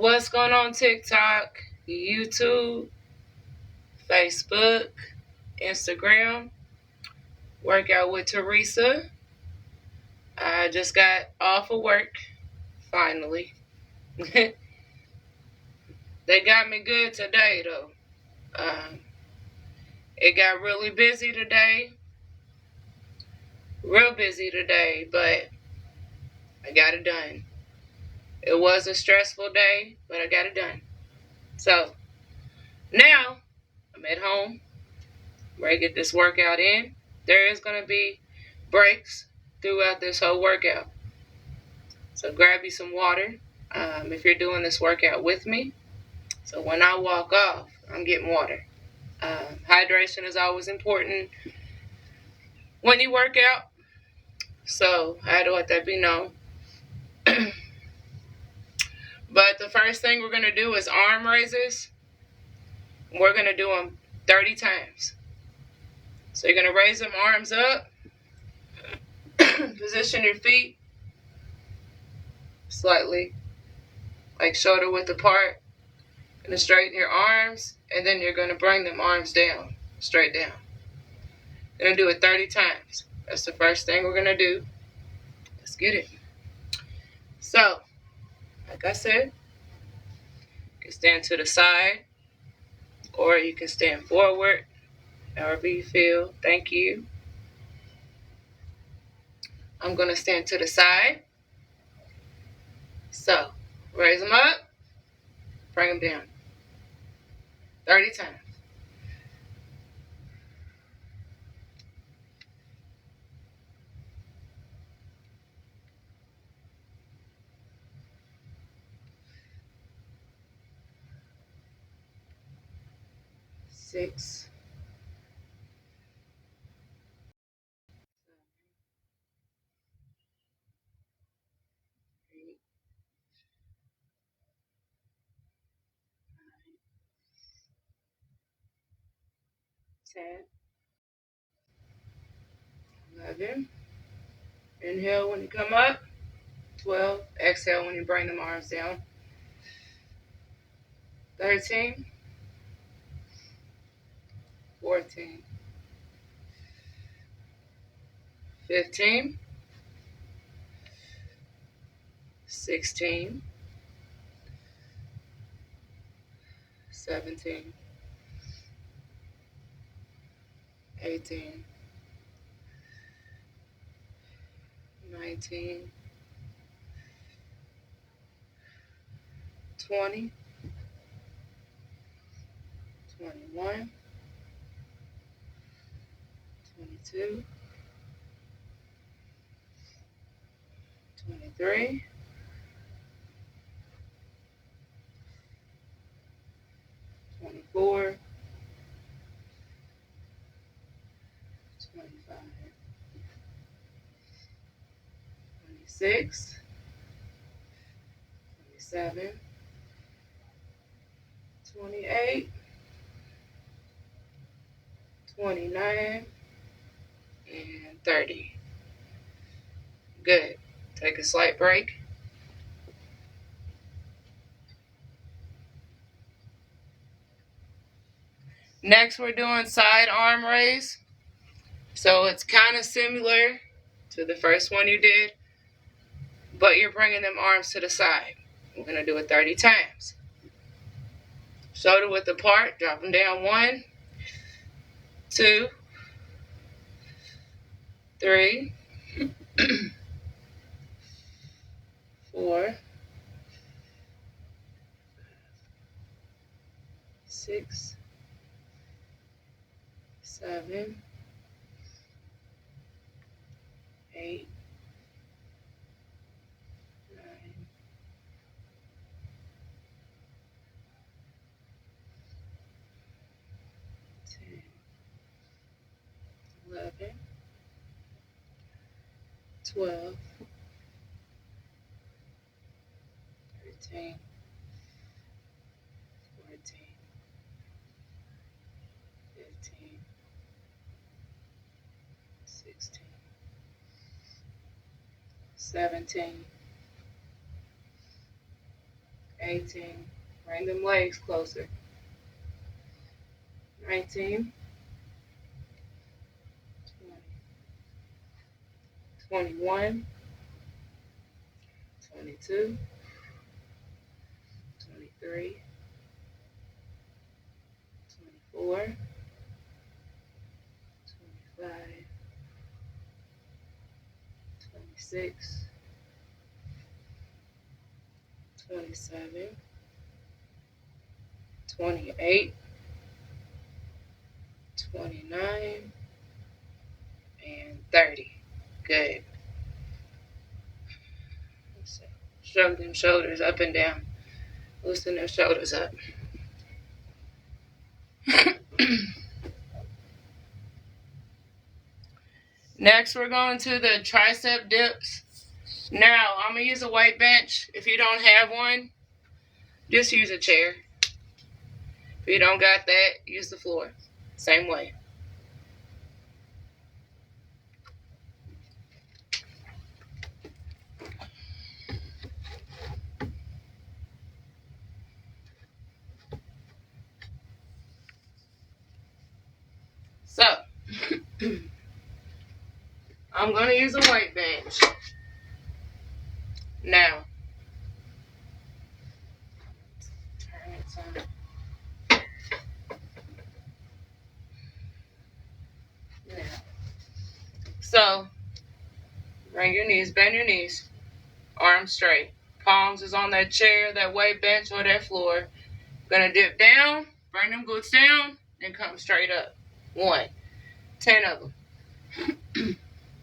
what's going on TikTok, YouTube, Facebook, Instagram. Workout with Teresa. I just got off of work, finally. They got me good today, though. It got really busy today. Real busy today, but I got it done. It was a stressful day, but I got it done. So, now, I'm at home. I'm ready to get this workout in. There is going to be breaks throughout this whole workout. So grab you some water if you're doing this workout with me. So when I walk off, I'm getting water. Hydration is always important when you work out. So I had to let that be known. But the first thing we're going to do is arm raises. We're going to do them 30 times. So you're going to raise them arms up. Position your feet slightly, like shoulder width apart. Going to straighten your arms, and then you're going to bring them arms down, straight down. Going to do it 30 times. That's the first thing we're going to do. Let's get it. So, like I said, you can stand to the side, or you can stand forward, however you feel. Thank you. I'm going to stand to the side. So, raise them up, bring them down. 30 times. Six. 8, 9, 10, 11. Inhale when you come up. 12. Exhale when you bring them arms down. 13. 14. 15. 16. 17. 18. 19. 20. 21. 22. 23. 24. 25. 26. 27. 28. 29. And 30. Good. Take a slight break. Next, we're doing side arm raise. So it's kind of similar to the first one you did, but you're bringing them arms to the side. We're going to do it 30 times. Shoulder width apart, drop them down. 1, 2, 3, 4, 6, 7, 8, 9, 10, 11, 12, 13, 14, 15, 16, 17, 18. Bring them legs closer. 19. 20. 21. 22. 23. 24. 25. 26. 27. 28. 29. And 30. Good. Let's see. Shrug them shoulders up and down. Loosen them shoulders up. Next, we're going to the tricep dips. Now, I'm going to use a weight bench. If you don't have one, just use a chair. If you don't got that, use the floor. Same way. So, I'm going to use a weight bench. Now, turn it on. Now, so, bring your knees, bend your knees, arms straight. Palms is on that chair, that weight bench, or that floor. Gonna dip down, bring them glutes down, and come straight up. 1. 10 of them.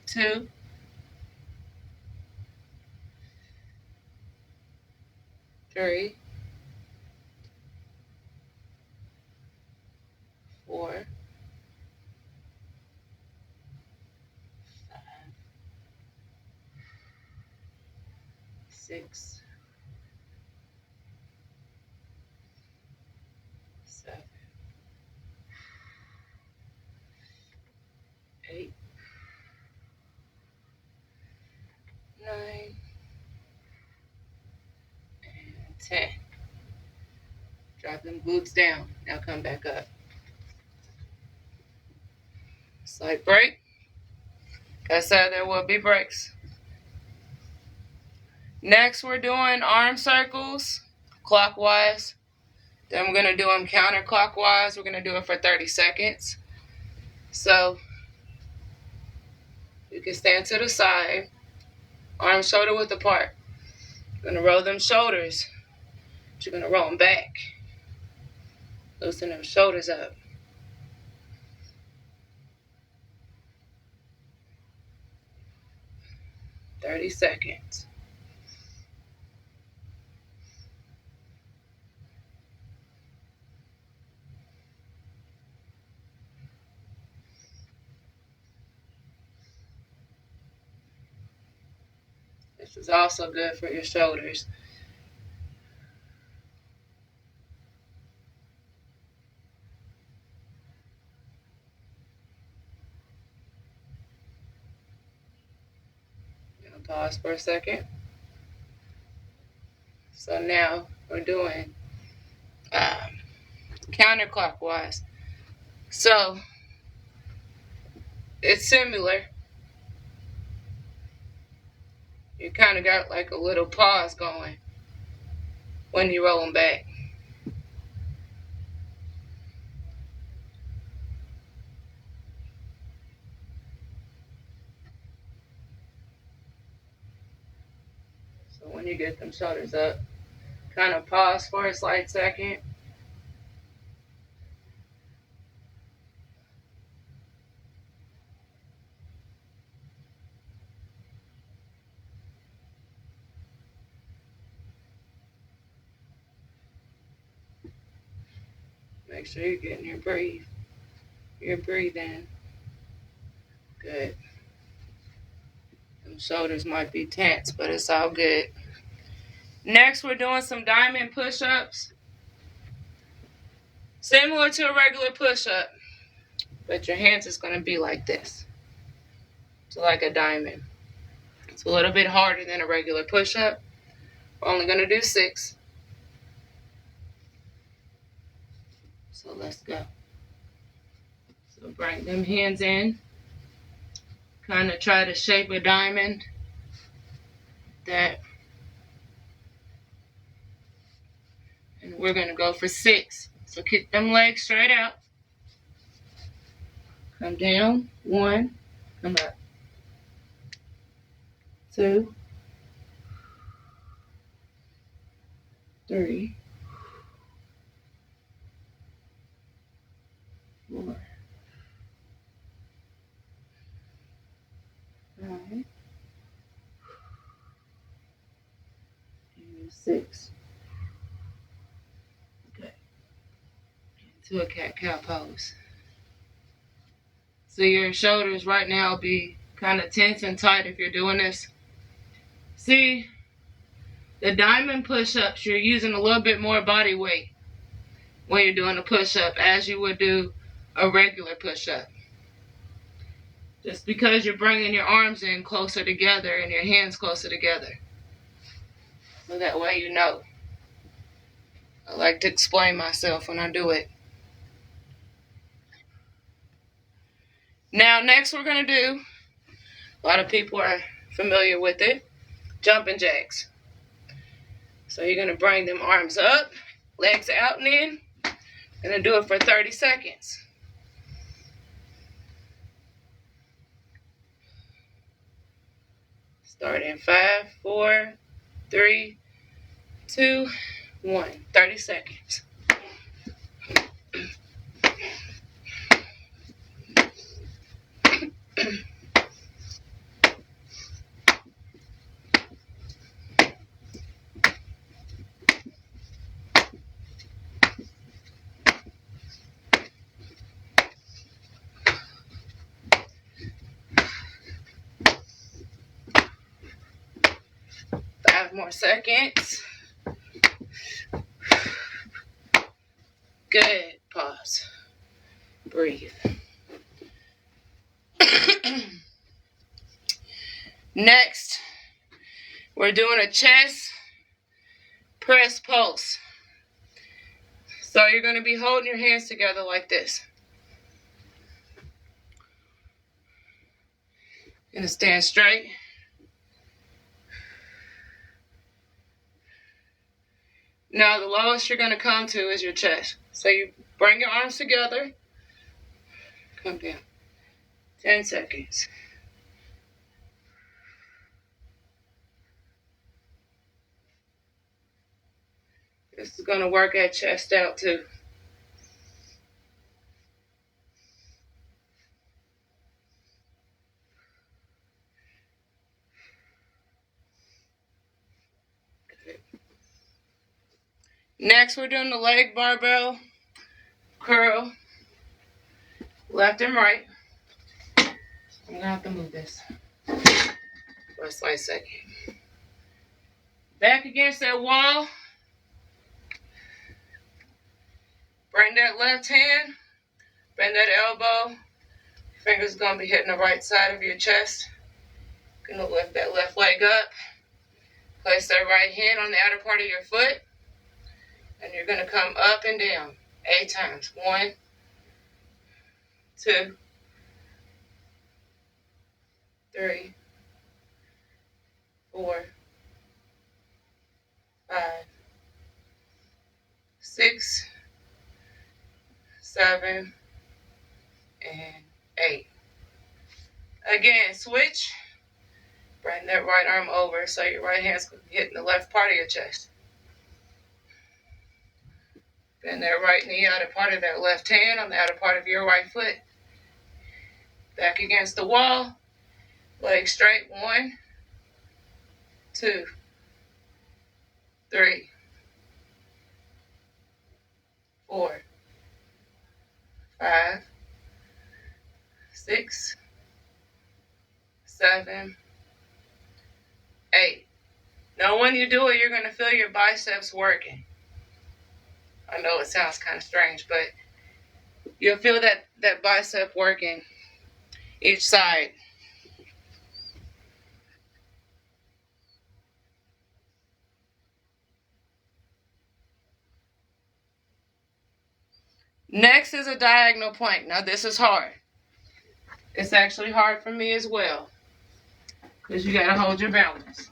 2. 3. 4. 5. 6. 7. 8. 9. And 10. Drop them glutes down. Now come back up. Slight break. Like I said, there will be breaks. Next, we're doing arm circles clockwise. Then we're going to do them counterclockwise. We're going to do it for 30 seconds. So, you can stand to the side, arms shoulder width apart. You're going to roll them shoulders. You're going to roll them back. Loosen them shoulders up. "30 seconds. This is also good for your shoulders. Pause for a second. So now we're doing counterclockwise. So it's similar. You kind of got like a little pause going when you roll them back. So when you get them shoulders up, kind of pause for a slight second. Make sure you're getting your breathe. You're breathing. Good. Them shoulders might be tense, but it's all good. Next, we're doing some diamond push-ups. Similar to a regular push-up, but your hands is going to be like this. So like a diamond. It's a little bit harder than a regular push-up. We're only going to do 6. So let's go. So bring them hands in. Kind of try to shape a diamond. That. And we're going to go for 6. So kick them legs straight out. Come down. 1. Come up. 2. 3. 4. 5. And 6. Okay. Into a cat-cow pose. So your shoulders right now will be kind of tense and tight if you're doing this. See, the diamond push-ups, you're using a little bit more body weight when you're doing a push-up as you would do a regular push-up. Just because you're bringing your arms in closer together and your hands closer together. So that way you know. I like to explain myself when I do it. Now, next we're going to do, a lot of people are familiar with it, jumping jacks. So you're going to bring them arms up, legs out and in. Going to do it for 30 seconds. Start in 5, 4, 3, 2, 1. 30 seconds. More seconds. Good. Pause. Breathe. Next, we're doing a chest press pulse. So you're going to be holding your hands together like this. You're going to stand straight. Now the lowest you're going to come to is your chest. So you bring your arms together. Come down. 10 seconds. This is going to work that chest out too. Next, we're doing the leg barbell curl, left and right. I'm going to have to move this for a slight second. Back against that wall. Bring that left hand, bend that elbow. Your fingers going to be hitting the right side of your chest. Going to lift that left leg up. Place that right hand on the outer part of your foot. And you're going to come up and down 8 times. 1, 2, 3, 4, 5, 6, 7, and 8. Again, switch. Bring that right arm over so your right hand's hitting the left part of your chest. Bend that right knee, outer part of that left hand on the outer part of your right foot. Back against the wall. Legs straight. 1, 2, 3, 4, 5, 6, 7, 8. Now when you do it, you're going to feel your biceps working. I know it sounds kind of strange, but you'll feel that bicep working each side. Next is a diagonal plank. Now this is hard. It's actually hard for me as well, because you gotta hold your balance.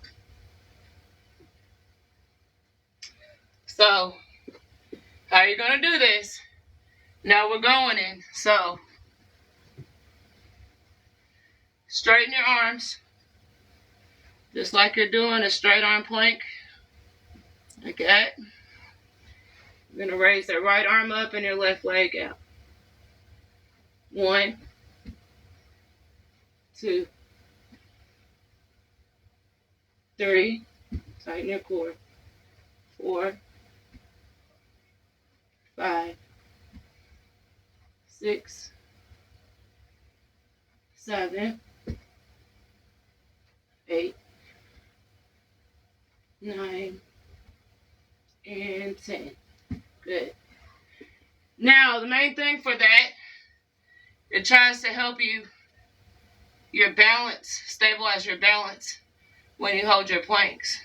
So, how are you gonna do this? Now we're going in. So, straighten your arms, just like you're doing a straight arm plank, like that. You're gonna raise that right arm up and your left leg out. 1, 2, 3, tighten your core. 4, 5, 6, 7, 8, 9, and 10. Good. Now, the main thing for that, it tries to help you, your balance, stabilize your balance when you hold your planks.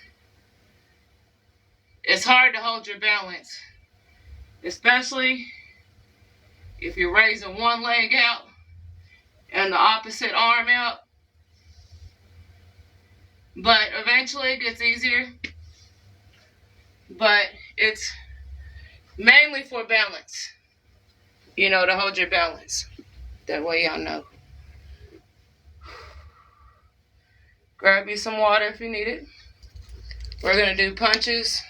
It's hard to hold your balance, especially if you're raising one leg out and the opposite arm out. But eventually it gets easier. But it's mainly for balance, to hold your balance. That way y'all know. Grab you some water if you need it. We're going to do punches.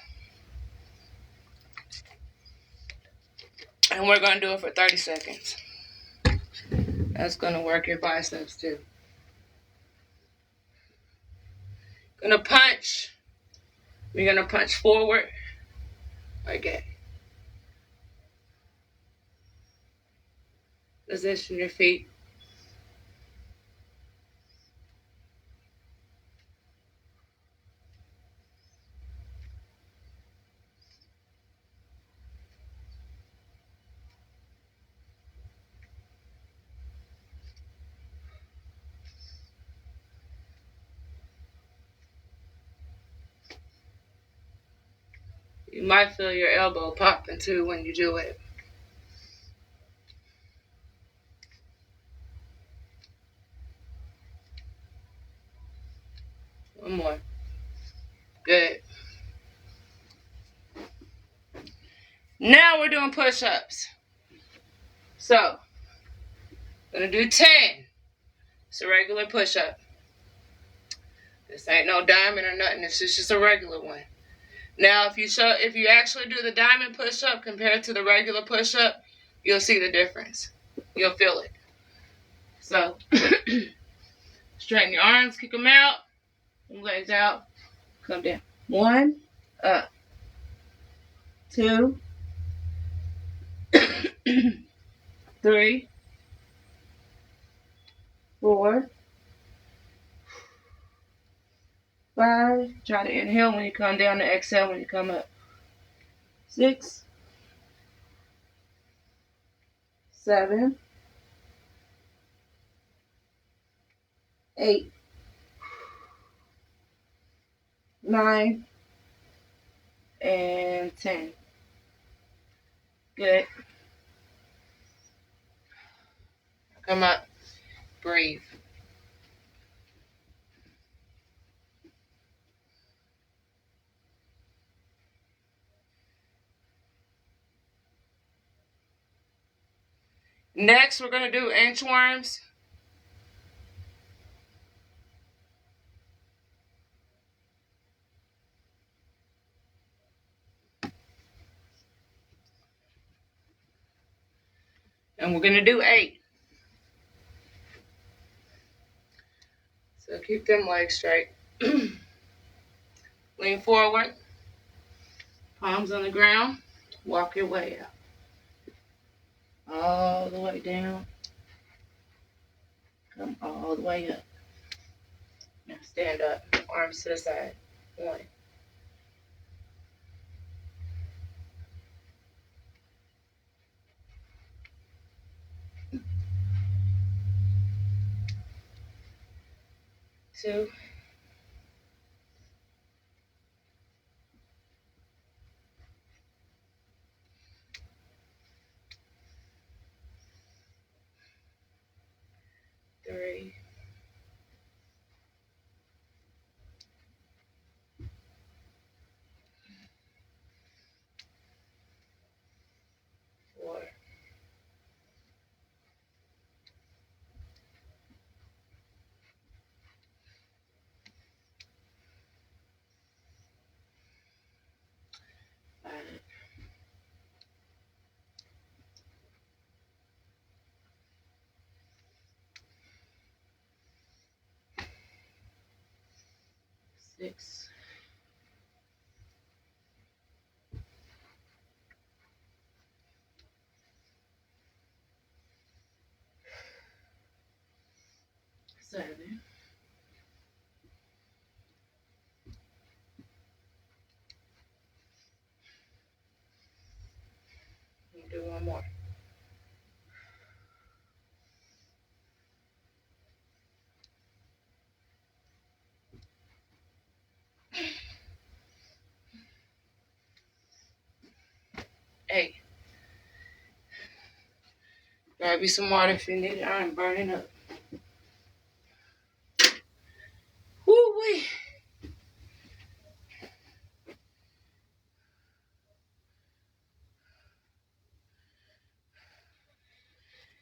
And we're going to do it for 30 seconds. That's going to work your biceps too. Going to punch. We're going to punch forward. Like that. Position your feet. You might feel your elbow popping too when you do it. One more. Good. Now we're doing push-ups. So, gonna do 10. It's a regular push-up. This ain't no diamond or nothing. It's just a regular one. Now, if you actually do the diamond push-up compared to the regular push-up, you'll see the difference. You'll feel it. So, straighten your arms, kick them out, legs out, come down. 1, up. 2, 3, 4, 5. Try to inhale when you come down and exhale when you come up. 6, 7, 8, 9, and 10. Good. Come up. Breathe. Next, we're going to do inchworms. And we're going to do 8. So keep them legs straight. Lean forward. Palms on the ground. Walk your way up. All the way down. Come all the way up. Now stand up. Arms to the side. 1. 2. 6, 7. Do one more. Hey, grab you some water if you need it. I'm burning up. Woo-wee.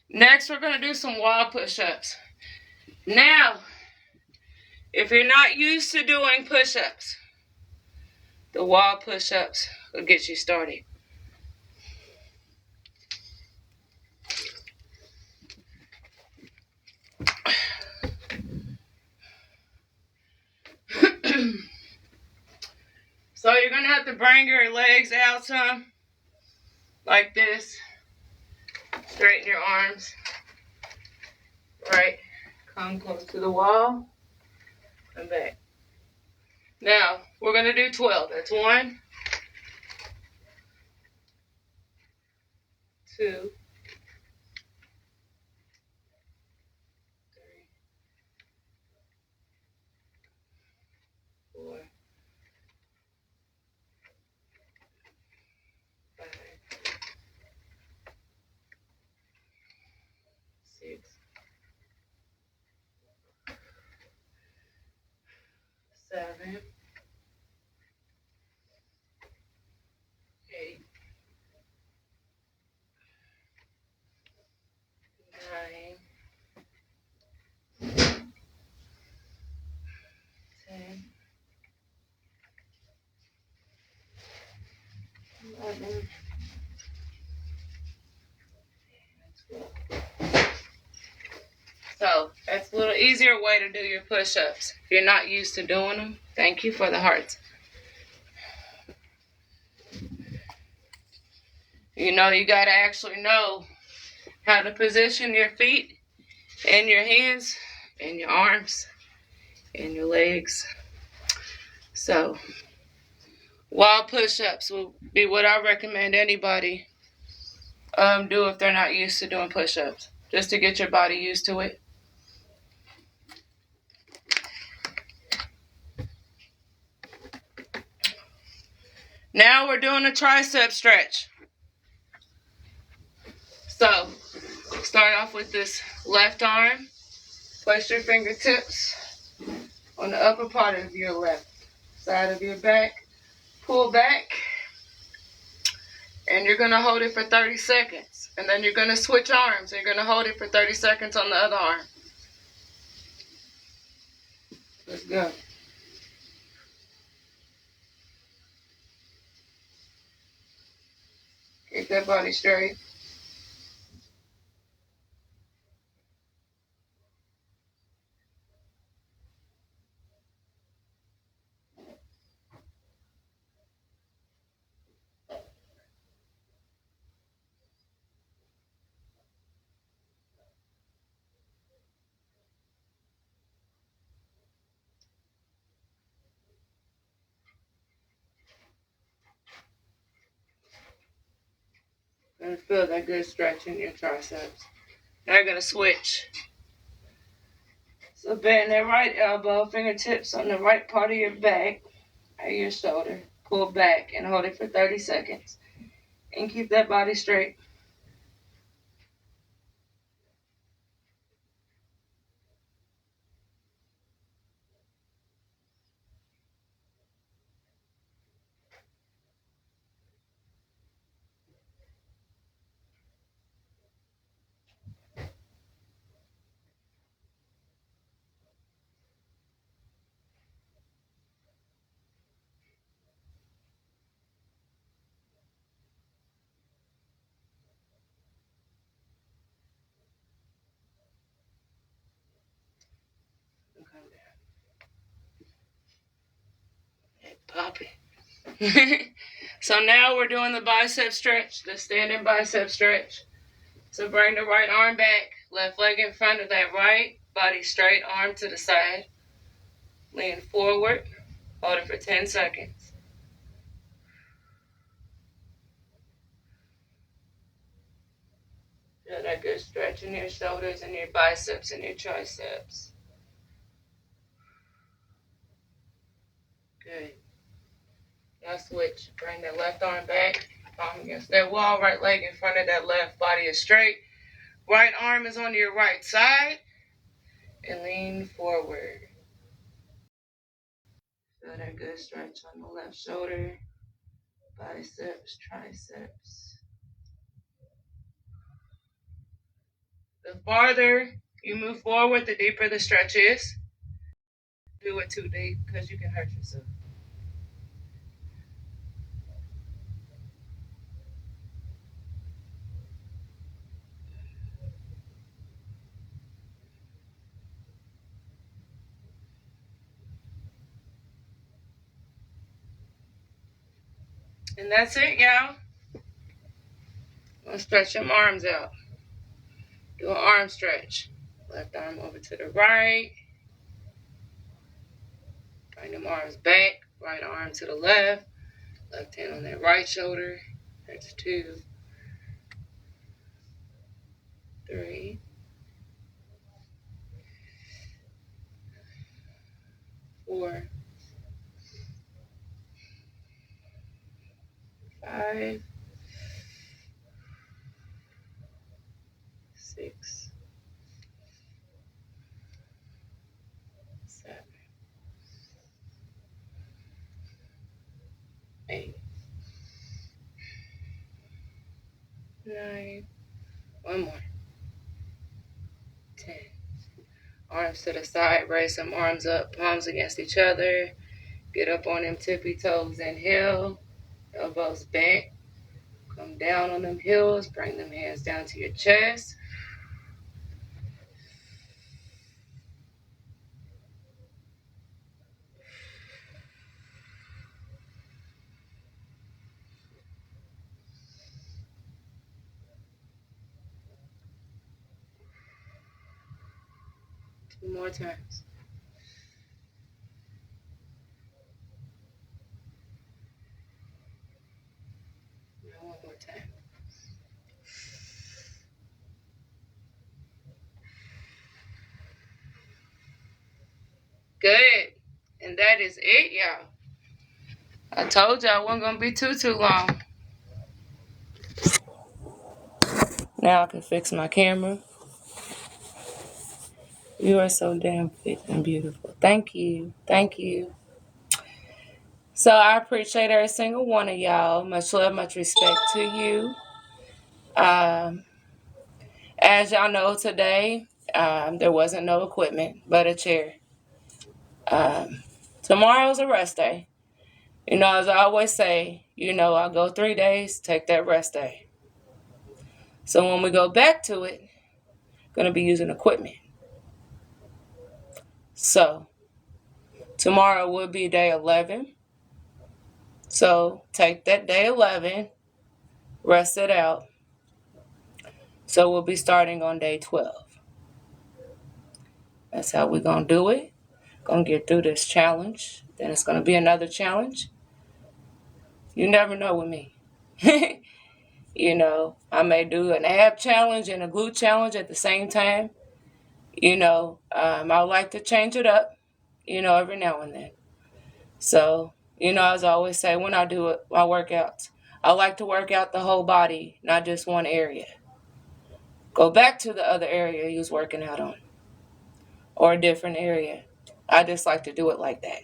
Next, we're going to do some wall push-ups. Now, if you're not used to doing push-ups, the wall push-ups will get you started. So you're going to have to bring your legs out some, like this. Straighten your arms. Right. Come close to the wall. And back. Now, we're going to do 12. That's 1, 2, 3, 4, 5, 6, 7, 8, 9, 10, 11, 12. So that's a little easier way to do your push-ups. If you're not used to doing them, thank you for the hearts. You know, you got to actually know how to position your feet and your hands and your arms and your legs. So wall push-ups will be what I recommend anybody do if they're not used to doing push-ups, just to get your body used to it. Now we're doing a tricep stretch. So start off with this left arm. Place your fingertips on the upper part of your left side of your back. Pull back. And you're going to hold it for 30 seconds. And then you're going to switch arms. And you're going to hold it for 30 seconds on the other arm. Let's go. Keep that body straight. And feel that good stretch in your triceps. Now you're going to switch. So bend that right elbow, fingertips on the right part of your back, at your shoulder. Pull back and hold it for 30 seconds. And keep that body straight. And come down. Pop it. So now we're doing the bicep stretch, the standing bicep stretch. So bring the right arm back, left leg in front of that right, body straight, arm to the side. Lean forward, hold it for 10 seconds. Feel that good stretch in your shoulders and your biceps and your triceps. Good. Now switch. Bring that left arm back, palm against that wall, right leg in front of that left, body is straight. Right arm is on your right side, and lean forward. Feel that good stretch on the left shoulder, biceps, triceps. The farther you move forward, the deeper the stretch is. Do it too deep because you can hurt yourself. And that's it, y'all. Let's stretch them arms out. Do an arm stretch. Left arm over to the right. Bring them arms back. Right arm to the left. Left hand on that right shoulder. That's 2, 3, 4, 5, 6, 7, 8, 9. One more. 10. Arms to the side. Raise some arms up. Palms against each other. Get up on them tippy toes. Inhale. Elbows bent. Come down on them heels. Bring them hands down to your chest. Two more times. Now one more time. Good. And that is it, y'all. I told y'all it wasn't going to be too long. Now I can fix my camera. You are so damn fit and beautiful. Thank you. Thank you. So I appreciate every single one of y'all. Much love, much respect to you. As y'all know today, there wasn't no equipment but a chair. Tomorrow's a rest day. You know, as I always say, I'll go 3 days, take that rest day. So when we go back to it, going to be using equipment. So tomorrow will be day 11. So take that day 11, rest it out. So we'll be starting on day 12. That's how we're going to do it. Going to get through this challenge. Then it's going to be another challenge. You never know with me. I may do an ab challenge and a glute challenge at the same time. I like to change it up, every now and then. So, as I always say, when I do my workouts, I like to work out the whole body, not just one area. Go back to the other area you was working out on, or a different area. I just like to do it like that.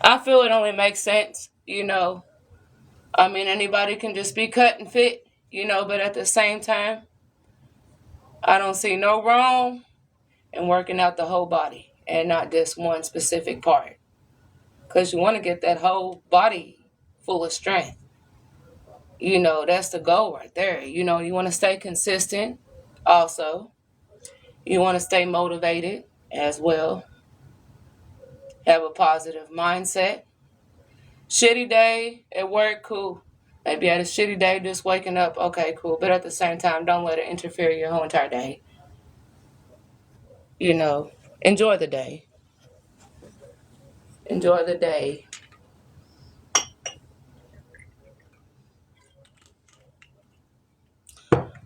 I feel it only makes sense, anybody can just be cut and fit, but at the same time, I don't see no wrong in working out the whole body and not just one specific part. Because you want to get that whole body full of strength. That's the goal right there. You want to stay consistent also. You want to stay motivated as well. Have a positive mindset. Shitty day at work, cool. Maybe you had a shitty day just waking up, okay, cool. But at the same time, don't let it interfere your whole entire day. You know, enjoy the day. Enjoy the day.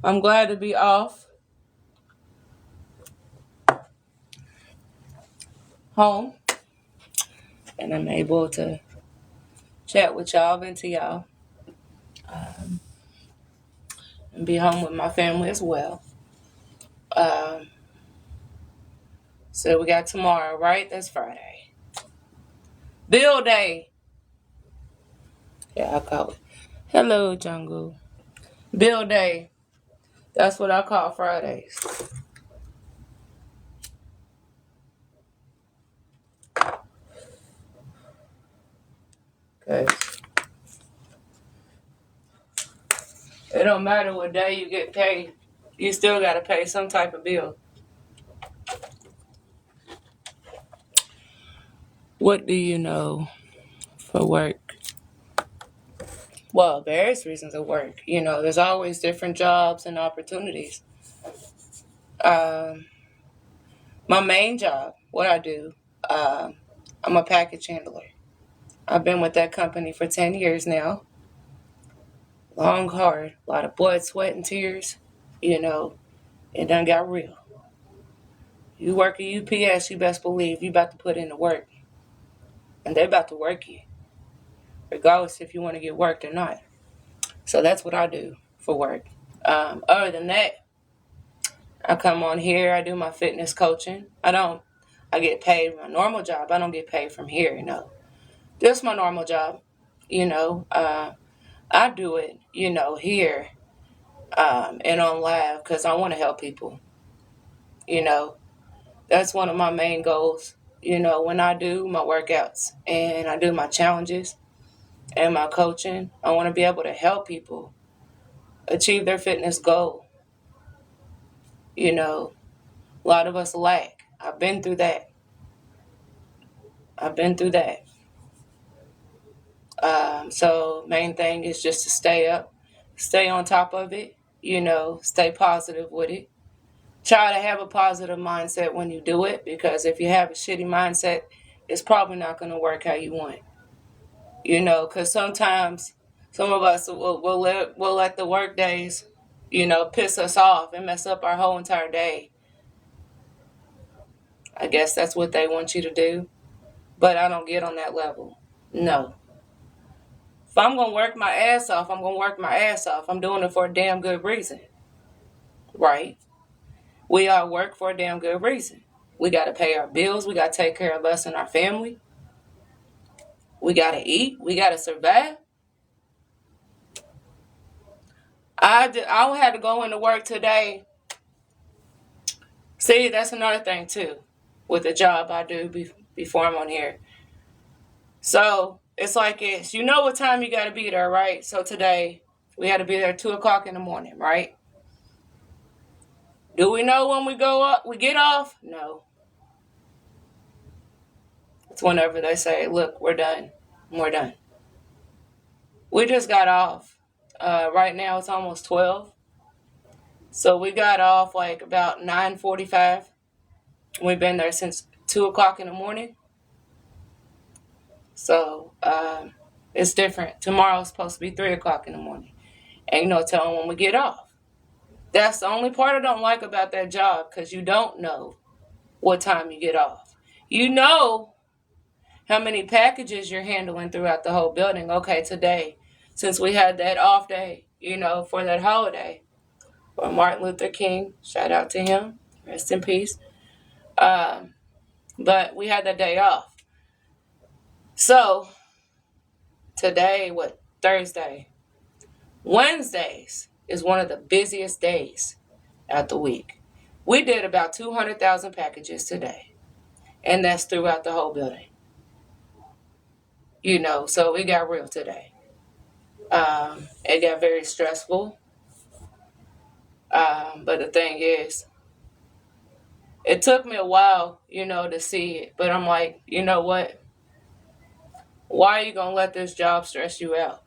I'm glad to be off home and I'm able to chat with y'all, vent to y'all, and be home with my family as well. Um, so we got tomorrow, right? That's Friday. Bill Day. Yeah, I call it. Hello, Jungle. Bill Day. That's what I call Fridays. Okay. It don't matter what day you get paid. You still got to pay some type of bill. What do you know for work? Well, various reasons of work. You know, there's always different jobs and opportunities. Um, my main job, what I do, um, I'm a package handler. I've been with that company for 10 years now. Long, hard, a lot of blood, sweat, and tears. You know, it done got real. You work at UPS, you best believe you about to put in the work. And they about to work you, regardless if you want to get worked or not. So that's what I do for work. Other than that, I come on here, I do my fitness coaching. I get paid my normal job. I don't get paid from here, you know. Just my normal job, you know. I do it, you know, here and on live because I want to help people, you know. That's one of my main goals, you know, when I do my workouts and I do my challenges and my coaching. I want to be able to help people achieve their fitness goal. You know, a lot of us lack. I've been through that. I've been through that. So main thing is just to stay up, stay on top of it, you know, stay positive with it. Try to have a positive mindset when you do it because if you have a shitty mindset, it's probably not going to work how you want. You know, because sometimes some of us will let the work days, you know, piss us off and mess up our whole entire day. I guess that's what they want you to do. But I don't get on that level. No. If I'm going to work my ass off, I'm going to work my ass off. I'm doing it for a damn good reason. Right? We all work for a damn good reason. We got to pay our bills. We got to take care of us and our family. We got to eat. We got to survive. I had to go into work today. See, that's another thing too with the job I do before I'm on here. So it's like you know what time you got to be there, right? So today we had to be there at 2:00 in the morning, right? Do we know when we go up? We get off? No. It's whenever they say, "Look, we're done. We're done." We just got off. Right now it's almost 12, so we got off like about 9:45. We've been there since 2:00 in the morning. So it's different. Tomorrow's supposed to be 3:00 in the morning. Ain't no telling when we get off. That's the only part I don't like about that job because you don't know what time you get off. You know how many packages you're handling throughout the whole building. Okay, today, since we had that off day, you know, for that holiday, for Martin Luther King, shout out to him, rest in peace. But we had that day off. So today, what, Thursday? Wednesdays is one of the busiest days out the week. We did about 200,000 packages today, and that's throughout the whole building. You know, so it got real today. It got very stressful. But the thing is, It took me a while, to see it. But I'm like, you know what? Why are you going to let this job stress you out?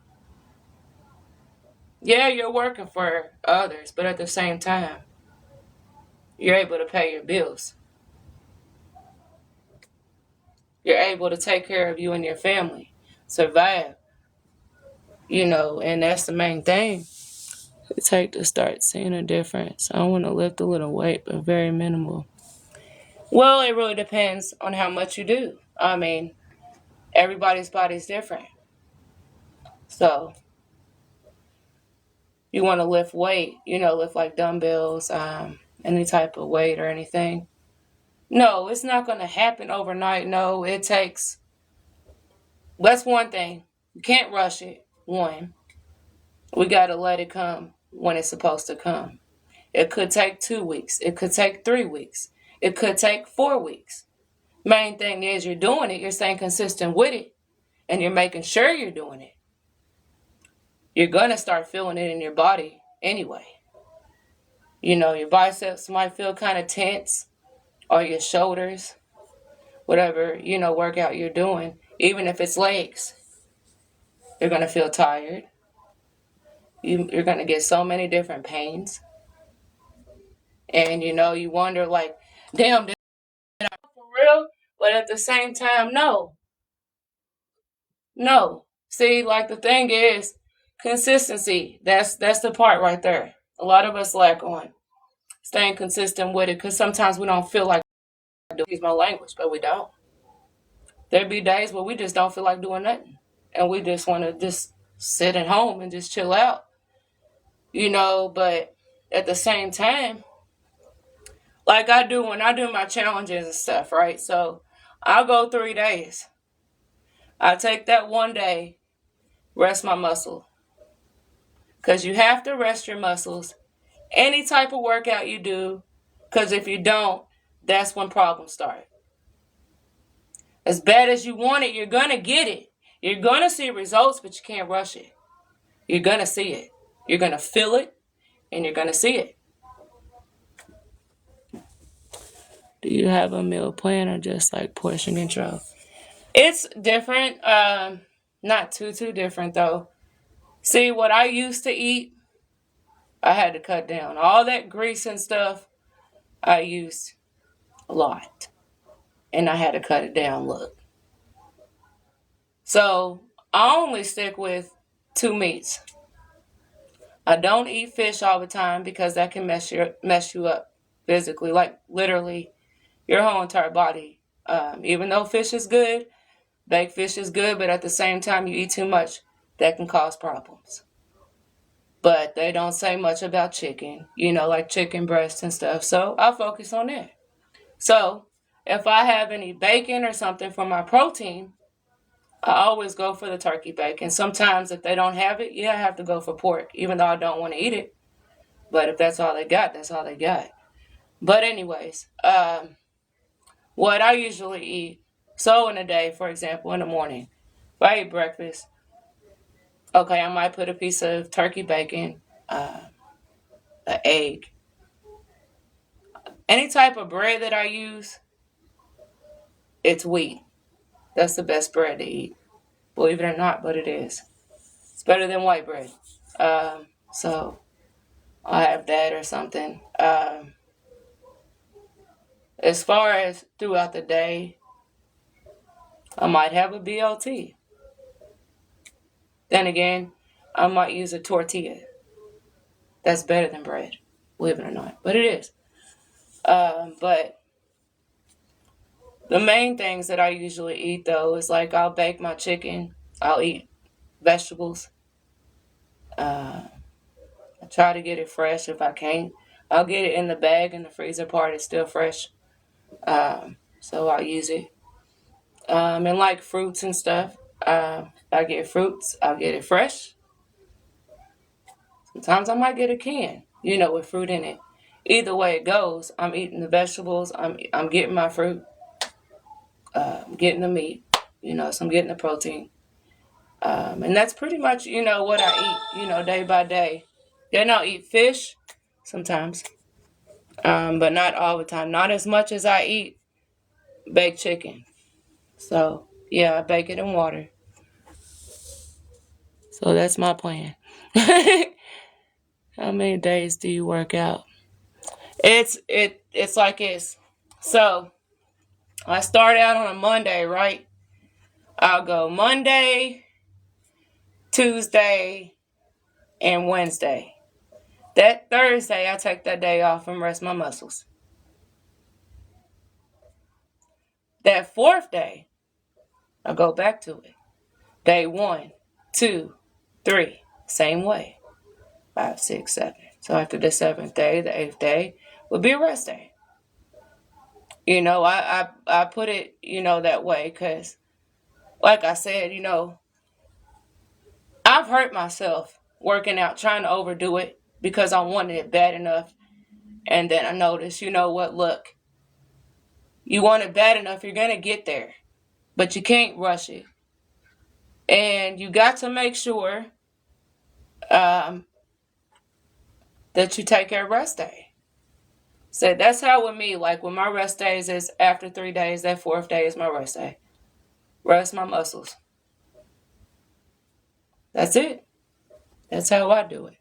Yeah, you're working for others, but at the same time, you're able to pay your bills. You're able to take care of you and your family, survive, and that's the main thing. It takes to start seeing a difference. I want to lift a little weight, but very minimal. Well, it really depends on how much you do. I mean, everybody's body's different. So, you want to lift weight, lift like dumbbells, any type of weight or anything. No, it's not going to happen overnight. No, it takes, that's one thing. You can't rush it. One, we got to let it come when it's supposed to come. It could take 2 weeks. It could take 3 weeks. It could take 4 weeks. Main thing is you're doing it. You're staying consistent with it. And you're making sure you're doing it. You're going to start feeling it in your body anyway. Your biceps might feel kind of tense, or your shoulders, whatever, workout you're doing. Even if it's legs, you're going to feel tired. You're going to get so many different pains. And, you wonder like, damn, did I for real? But at the same time, no. No. See, like the thing is, consistency. That's the part right there. A lot of us lack on staying consistent with it because sometimes we don't feel like use my language, but we don't. There be days where we just don't feel like doing nothing. And we just want to just sit at home and just chill out. But at the same time, like I do when I do my challenges and stuff, right? So I'll go 3 days. I take that one day, rest my muscle. Because you have to rest your muscles. Any type of workout you do. Because if you don't, that's when problems start. As bad as you want it, you're going to get it. You're going to see results, but you can't rush it. You're going to see it. You're going to feel it, and you're going to see it. Do you have a meal plan or just like portion control? It's different. Not too different, though. See, what I used to eat, I had to cut down. All that grease and stuff, I used a lot. And I had to cut it down, look. So, I only stick with 2 meats. I don't eat fish all the time because that can mess you up physically, like literally your whole entire body. Even though fish is good, baked fish is good, but at the same time you eat too much, that can cause problems. But they don't say much about chicken, like chicken breast and stuff. So I'll focus on that. So if I have any bacon or something for my protein, I always go for the turkey bacon. Sometimes if they don't have it, I have to go for pork, even though I don't want to eat it. But if that's all they got, that's all they got. But anyways, what I usually eat, so in a day, for example, in the morning, if I eat breakfast, okay, I might put a piece of turkey bacon, an egg. Any type of bread that I use, it's wheat. That's the best bread to eat. Believe it or not, but it is. It's better than white bread. So I'll have that or something. As far as throughout the day, I might have a BLT. Then again, I might use a tortilla. That's better than bread, believe it or not. But it is. But the main things that I usually eat, though, is like I'll bake my chicken. I'll eat vegetables. I try to get it fresh if I can. I'll get it in the bag, and the freezer part is still fresh. So I'll use it. And like fruits and stuff. If I get fruits, I'll get it fresh. Sometimes I might get a can, with fruit in it. Either way it goes, I'm eating the vegetables. I'm getting my fruit. I'm getting the meat. So I'm getting the protein. And that's pretty much, what I eat, day by day. Then I'll eat fish sometimes. but not all the time. Not as much as I eat baked chicken. So, yeah, I bake it in water. So that's my plan. How many days do you work out? It's like this. So I start out on a Monday, right? I'll go Monday, Tuesday, and Wednesday. That Thursday, I take that day off and rest my muscles. That fourth day, I go back to it. Day 1, 2, 3, same way. 5, 6, 7. So after the 7th day, the 8th day will be a rest day. I put it, that way because, like I said, I've hurt myself working out, trying to overdo it because I wanted it bad enough. And then I noticed, you know what, look, you want it bad enough, you're going to get there, but you can't rush it. And you got to make sure that you take a rest day. So that's how with me, like when my rest days is after 3 days, that fourth day is my rest day. Rest my muscles. That's it. That's how I do it.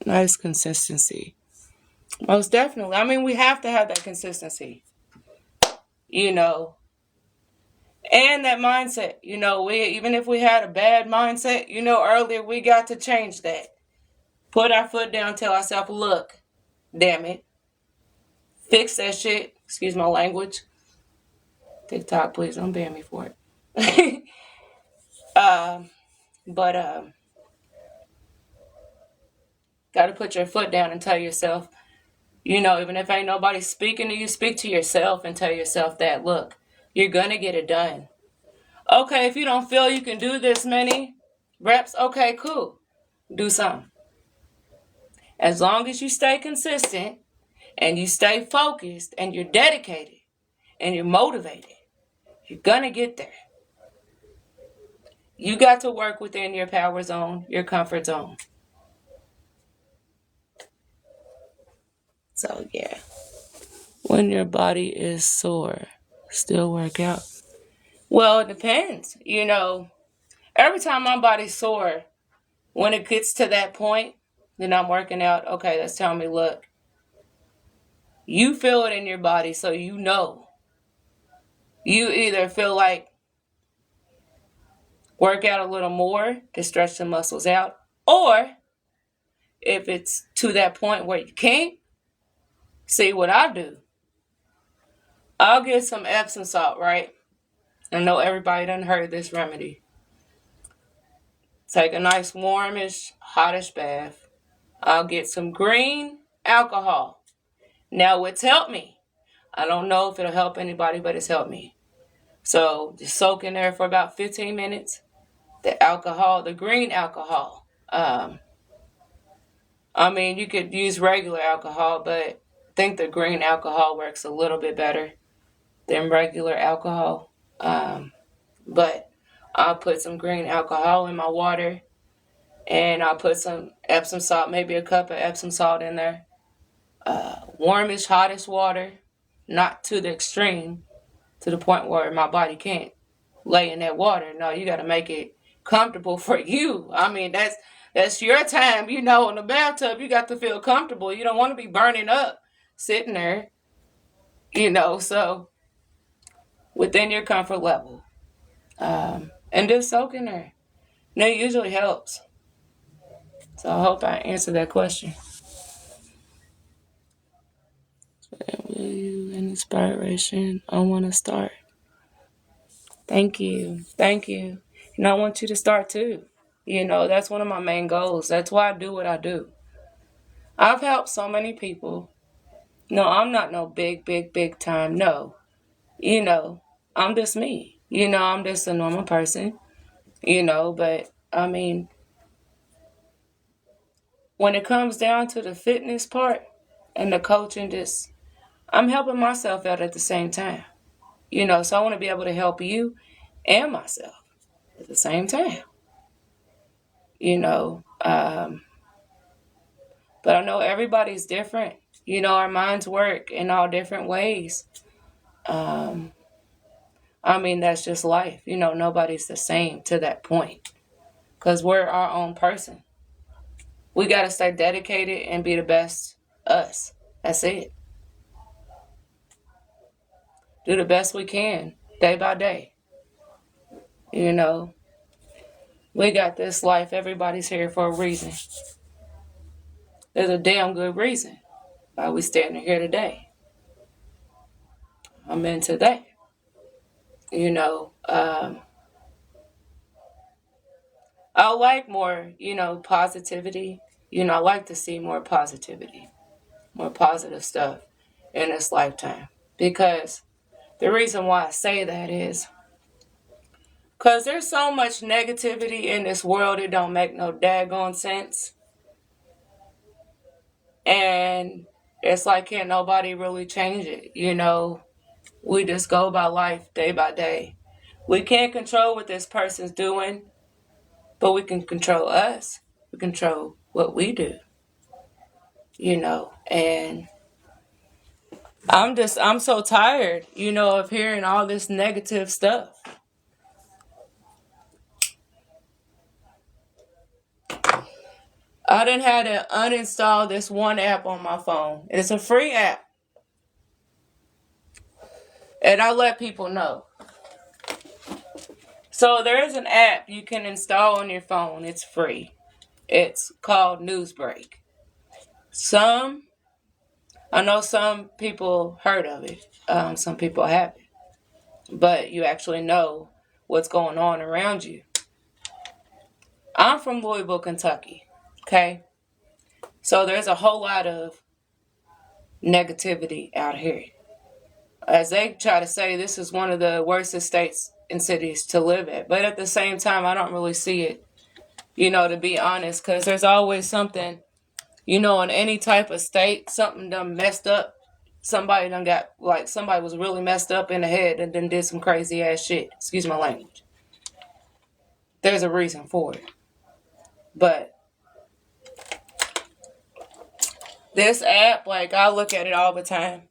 Nice consistency. Most definitely. I mean, we have to have that consistency. And that mindset. We even if we had a bad mindset, earlier we got to change that. Put our foot down, tell ourselves, look, damn it. Fix that shit. Excuse my language. TikTok, please don't ban me for it. But gotta put your foot down and tell yourself, even if ain't nobody speaking to you, speak to yourself and tell yourself that, look, you're gonna get it done. Okay, if you don't feel you can do this many reps, okay, cool. Do some. As long as you stay consistent and you stay focused and you're dedicated and you're motivated, you're gonna get there. You got to work within your power zone, your comfort zone. So, yeah. When your body is sore, still work out. Well, it depends. Every time my body's sore, when it gets to that point, then I'm working out. Okay, that's telling me, look, you feel it in your body, so you know. You either feel like work out a little more to stretch the muscles out, or if it's to that point where you can't, see what I do. I'll get some Epsom salt, right? I know everybody done heard this remedy. Take a nice warmish, hotish bath. I'll get some green alcohol. Now, it's helped me. I don't know if it'll help anybody, but it's helped me. So, just soak in there for about 15 minutes. The alcohol, the green alcohol. You could use regular alcohol, but I think the green alcohol works a little bit better than regular alcohol. But I'll put some green alcohol in my water, and I'll put some Epsom salt, maybe a cup of Epsom salt in there. Warmish, hottest water, not to the extreme, to the point where my body can't lay in that water. No, you got to make it comfortable for you. That's your time. In the bathtub, you got to feel comfortable. You don't want to be burning up sitting there, so within your comfort level. And just soak in there. And it usually helps. So I hope I answered that question. Will you an inspiration? I want to start. Thank you. Thank you. And I want you to start too. That's one of my main goals. That's why I do what I do. I've helped so many people. No, I'm not no big time. No. I'm just me. I'm just a normal person. But when it comes down to the fitness part and the coaching, I'm helping myself out at the same time. So I want to be able to help you and myself at the same time. But I know everybody's different. Our minds work in all different ways. I mean, that's just life. Nobody's the same to that point because we're our own person. We got to stay dedicated and be the best us. That's it. Do the best we can day by day. You know, we got this life. Everybody's here for a reason. There's a damn good reason why we standing here today. I'm into that. I like more, positivity. I like to see more positivity, more positive stuff in this lifetime. Because the reason why I say that is because there's so much negativity in this world, it don't make no daggone sense. And it's like, can't nobody really change it, We just go by life day by day. We can't control what this person's doing, but we can control us. We control what we do, And I'm so tired, of hearing all this negative stuff. I done had to uninstall this one app on my phone. It's a free app. And I let people know. So there is an app you can install on your phone. It's free. It's called Newsbreak. I know some people heard of it. Some people haven't. But you actually know what's going on around you. I'm from Louisville, Kentucky. Okay? So there's a whole lot of negativity out here. As they try to say, this is one of the worst states and cities to live at. But at the same time, I don't really see it, to be honest, because there's always something, in any type of state, something done messed up. Somebody was really messed up in the head and then did some crazy ass shit. Excuse my language. There's a reason for it. But this app, I look at it all the time,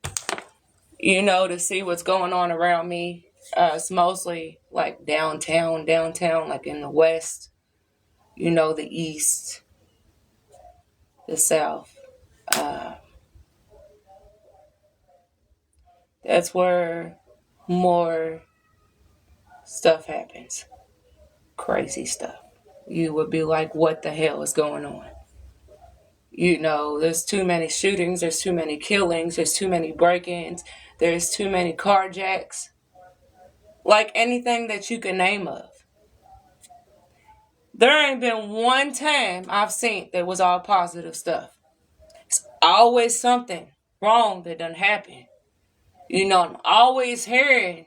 to see what's going on around me. It's mostly like downtown, like in the west, the east, the south. That's where more stuff happens. Crazy stuff. You would be like, what the hell is going on? There's too many shootings, there's too many killings, there's too many break-ins, there's too many carjacks. Like anything that you can name of. There ain't been one time I've seen that was all positive stuff. It's always something wrong that done happen. I'm always hearing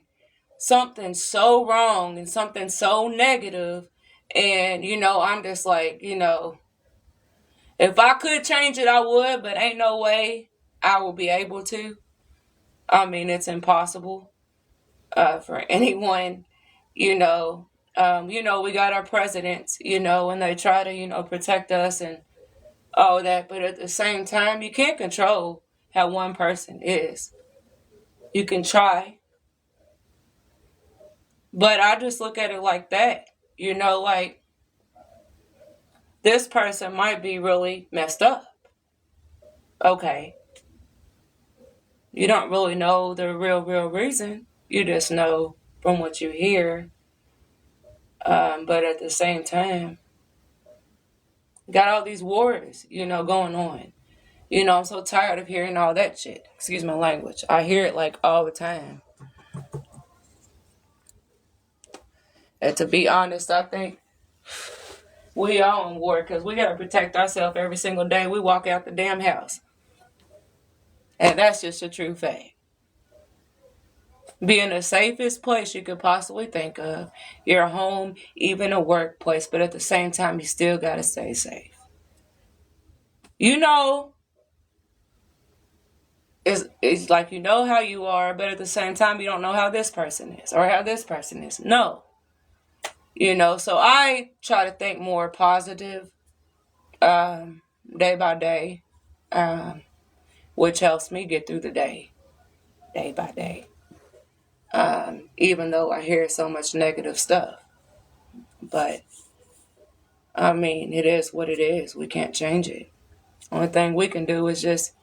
something so wrong and something so negative. And, I'm just like, if I could change it, I would, but ain't no way I will be able to. I mean, it's impossible for anyone, we got our presidents, and they try to, protect us and all that. But at the same time, you can't control how one person is. You can try. But I just look at it like that. Like this person might be really messed up. Okay. You don't really know the real reason. You just know from what you hear. But at the same time, got all these wars, going on. I'm so tired of hearing all that shit. Excuse my language. I hear it all the time. And to be honest, I think we all in war because we got to protect ourselves every single day we walk out the damn house. And that's just a true fact. Being the safest place you could possibly think of, your home, even a workplace, but at the same time, you still got to stay safe. It's like how you are, but at the same time, you don't know how this person is or how this person is. No. So I try to think more positive day by day. which helps me get through the day by day. Even though I hear so much negative stuff. But, I mean, it is what it is. We can't change it. Only thing we can do is just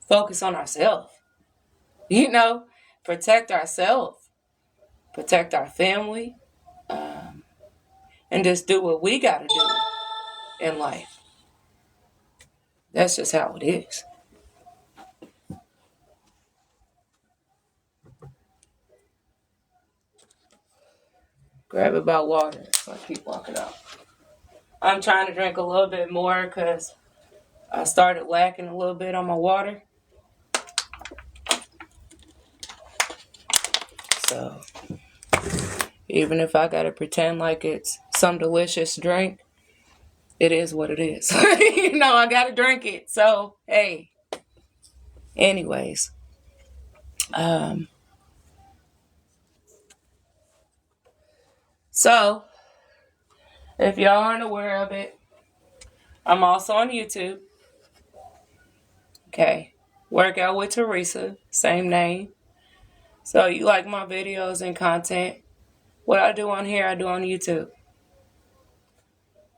focus on ourselves. Protect ourselves, protect our family, and just do what we got to do in life. That's just how it is. Grab about water so I keep walking up. I'm trying to drink a little bit more because I started lacking a little bit on my water. So even if I got to pretend like it's some delicious drink, it is what it is. I got to drink it. So, hey. Anyways. So, if y'all aren't aware of it, I'm also on YouTube. Okay. Workout with Teresa. Same name. So, you like my videos and content. What I do on here, I do on YouTube.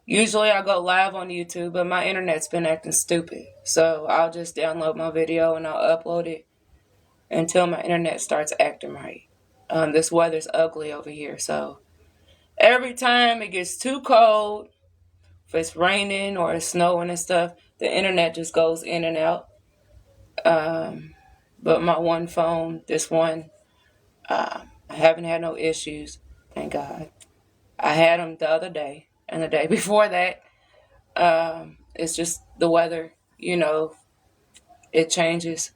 Usually I go live on YouTube, but my internet's been acting stupid. So, I'll just download my video and I'll upload it until my internet starts acting right. This weather's ugly over here. So, every time it gets too cold, if it's raining or it's snowing and stuff, the internet just goes in and out. But my one phone, this one, I haven't had no issues, thank God. I had them the other day and the day before that. It's just the weather, it changes.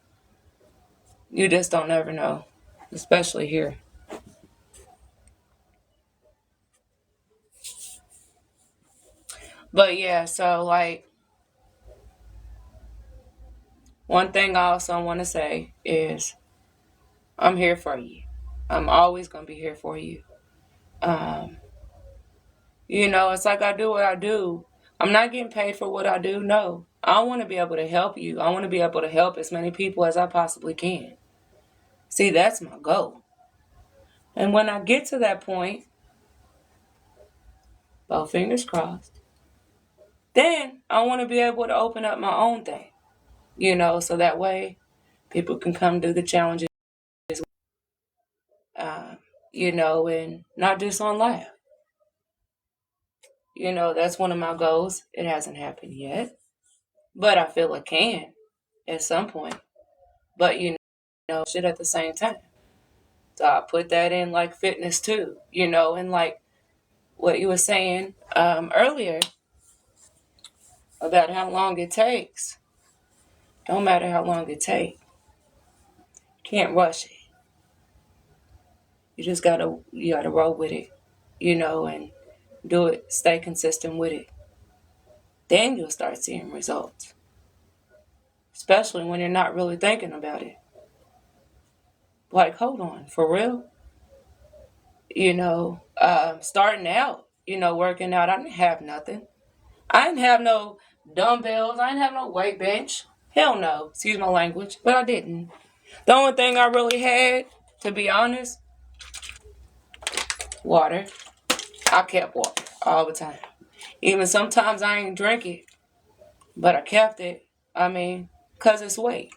You just don't ever know, especially here. But yeah, so like, one thing I also want to say is I'm here for you. I'm always going to be here for you. It's like I do what I do. I'm not getting paid for what I do. No. I want to be able to help you. I want to be able to help as many people as I possibly can. See, that's my goal. And when I get to that point, both fingers crossed, then I want to be able to open up my own thing. So that way people can come do the challenges, and not just on live. That's one of my goals. It hasn't happened yet, but I feel it can at some point. But, shit at the same time. So I put that in like fitness too, and like what you were saying earlier about how long it takes. Don't matter how long it takes. Can't rush it. You gotta roll with it, and do it, stay consistent with it. Then you'll start seeing results. Especially when you're not really thinking about it. Like, hold on, for real? Starting out, working out, I didn't have nothing. I didn't have no dumbbells. I didn't have no weight bench. Hell no. Excuse my language. But I didn't. The only thing I really had, to be honest, water. I kept water all the time. Even sometimes I ain't drink it. But I kept it. Because it's weight.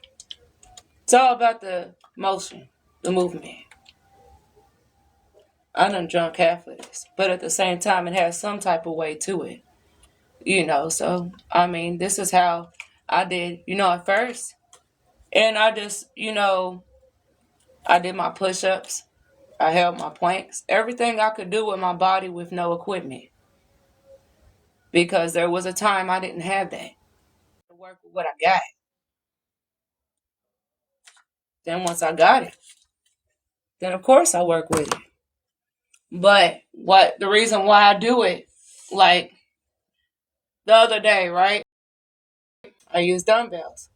It's all about the motion, the movement. I done drunk half of this. But at the same time, it has some type of weight to it. So, this is how I did, at first. And I just, I did my push-ups. I held my planks. Everything I could do with my body with no equipment. Because there was a time I didn't have that. To work with what I got. Then once I got it, then of course I work with it. But the reason why I do it, like the other day, right? I used dumbbells.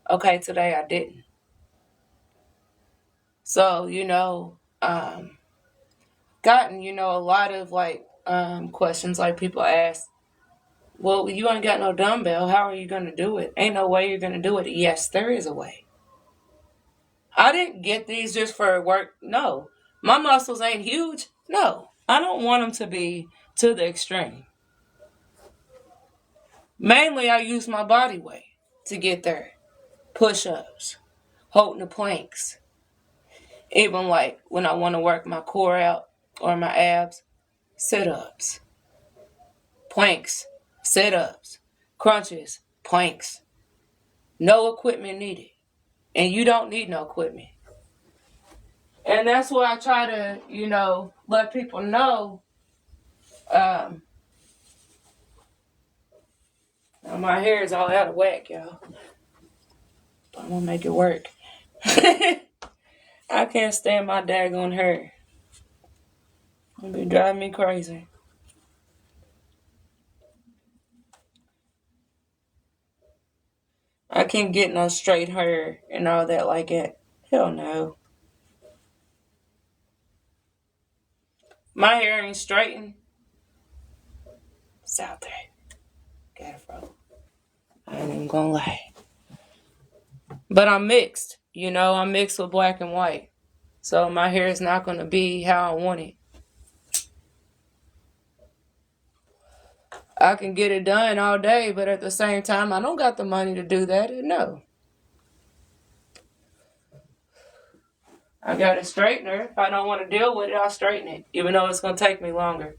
Okay, today I didn't. So, gotten, a lot of like questions like people ask, Well, you ain't got no dumbbell. How are you going to do it? Ain't no way you're going to do it. Yes, there is a way. I didn't get these just for work. No. My muscles ain't huge. No. I don't want them to be to the extreme. Mainly, I use my body weight to get there. Push-ups, holding the planks. Even like when I want to work my core out or my abs, sit-ups, planks, sit-ups, crunches, planks. No equipment needed. And you don't need no equipment. And that's why I try to, let people know. My hair is all out of whack, y'all. But I'm gonna make it work. I can't stand my daggone hair. It'll be driving me crazy. I can't get no straight hair and all that like that. Hell no. My hair ain't straightened. It's out there. Got it, bro. I ain't even gonna lie. But I'm mixed. I'm mixed with black and white. So my hair is not gonna be how I want it. I can get it done all day, but at the same time, I don't got the money to do that. No. I got a straightener. If I don't want to deal with it, I'll straighten it, even though it's going to take me longer.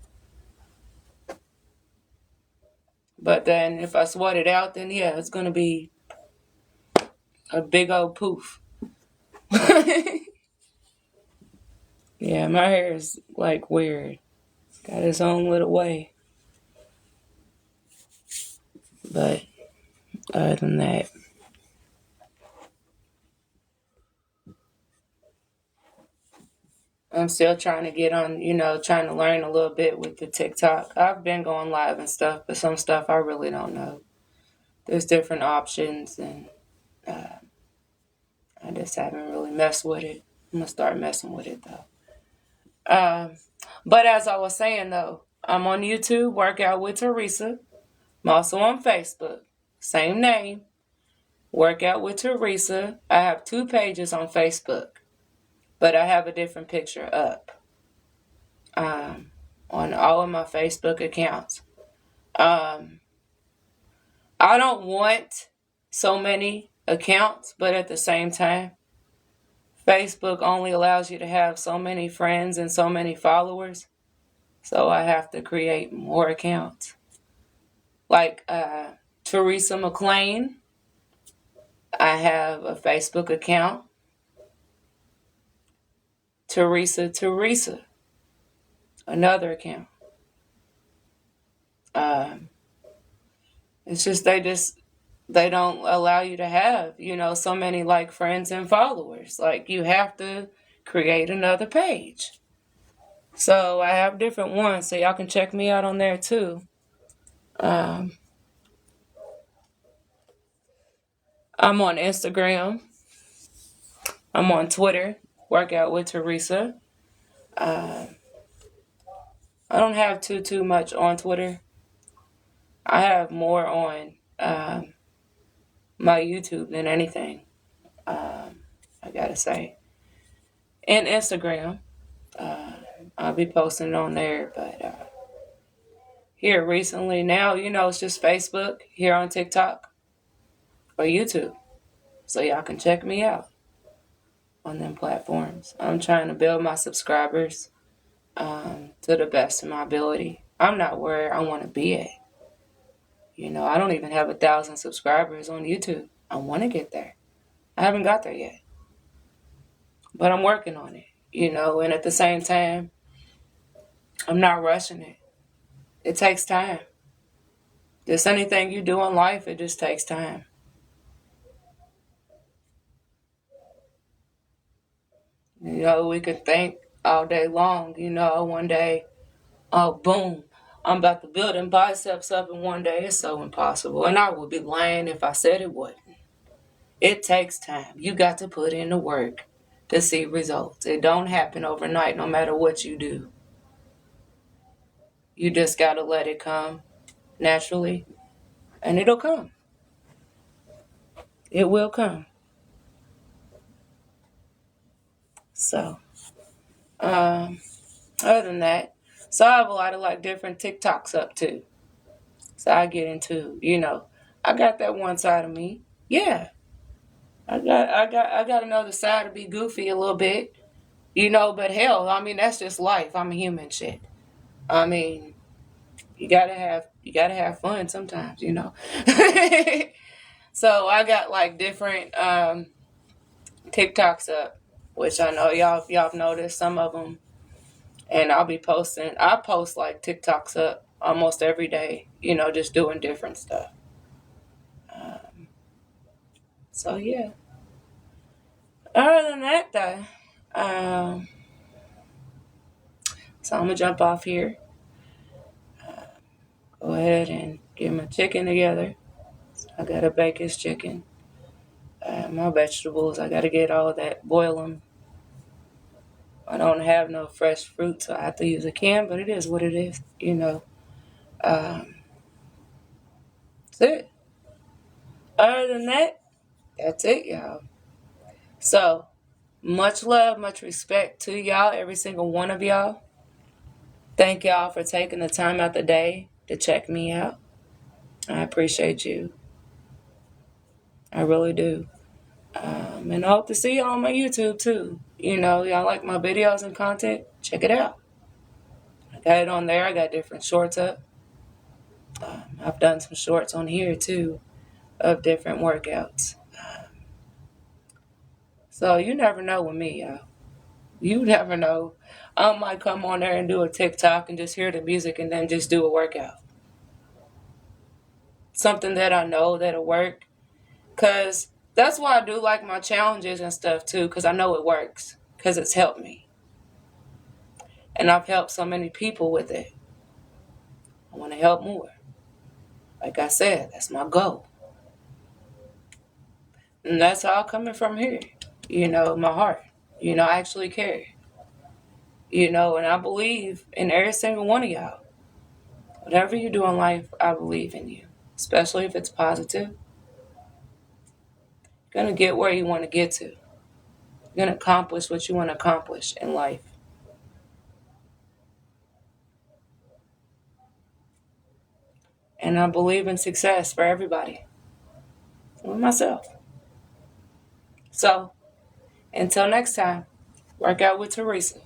But then if I sweat it out, then yeah, it's going to be a big old poof. Yeah, my hair is like weird. Got its own little way. But other than that, I'm still trying to get on, trying to learn a little bit with the TikTok. I've been going live and stuff, but some stuff I really don't know. There's different options, and I just haven't really messed with it. I'm going to start messing with it, though. But as I was saying, though, I'm on YouTube, Workout with Teresa. I'm also on Facebook. Same name, Workout with Teresa. I have 2 pages on Facebook, but I have a different picture up on all of my Facebook accounts. I don't want so many accounts, but at the same time, Facebook only allows you to have so many friends and so many followers. So I have to create more accounts. Like Teresa McLean, I have a Facebook account. Teresa, another account. It's just they don't allow you to have, so many like friends and followers. Like you have to create another page. So I have different ones, so y'all can check me out on there too. I'm on Instagram. I'm on Twitter, Workout with Teresa. I don't have too much on Twitter. I have more on my YouTube than anything. I gotta say, and Instagram. I'll be posting on there, but here recently now, it's just Facebook here on TikTok or YouTube, so y'all can check me out on them platforms. I'm trying to build my subscribers to the best of my ability. I'm not where I want to be at. I don't even have 1,000 subscribers on YouTube. I want to get there. I haven't got there yet, but I'm working on it. And at the same time, I'm not rushing it. It takes time. Just anything you do in life, it just takes time. We could think all day long, one day, oh, boom, I'm about to build them biceps up in one day. It's so impossible. And I would be lying if I said it wouldn't. It takes time. You got to put in the work to see results. It don't happen overnight no matter what you do. You just got to let it come naturally, and it'll come. It will come. So, um, other than that, so I have a lot of like different TikToks up too. So I get into, I got that one side of me. Yeah, I got another side to be goofy a little bit, But hell, I mean that's just life. I'm a human, shit. I mean, you gotta have fun sometimes. So I got like different TikToks up, which I know y'all have noticed some of them, and I'll be posting. I post like TikToks up almost every day, just doing different stuff. Um, so yeah. Other than that, though, so I'm gonna jump off here. Go ahead and get my chicken together. I gotta bake his chicken. My vegetables, I gotta get all that, boil them. I don't have no fresh fruit, so I have to use a can, but it is what it is. Um, that's it. Other than that, that's it, y'all. So, much love, much respect to y'all, every single one of y'all. Thank y'all for taking the time out the day to check me out. I appreciate you. I really do. And I hope to see y'all on my YouTube too. Y'all like my videos and content? Check it out. I got it on there. I got different shorts up. I've done some shorts on here too of different workouts. So you never know with me, y'all. You never know. I might come on there and do a TikTok and just hear the music and then just do a workout. Something that I know that'll work. Because that's why I do like my challenges and stuff too, because I know it works. Because it's helped me. And I've helped so many people with it. I want to help more. Like I said, that's my goal. And that's all coming from here. My heart. I actually care. And I believe in every single one of y'all. Whatever you do in life, I believe in you. Especially if it's positive. You're going to get where you want to get to. You're going to accomplish what you want to accomplish in life. And I believe in success for everybody. With myself. So, until next time, work out with Teresa.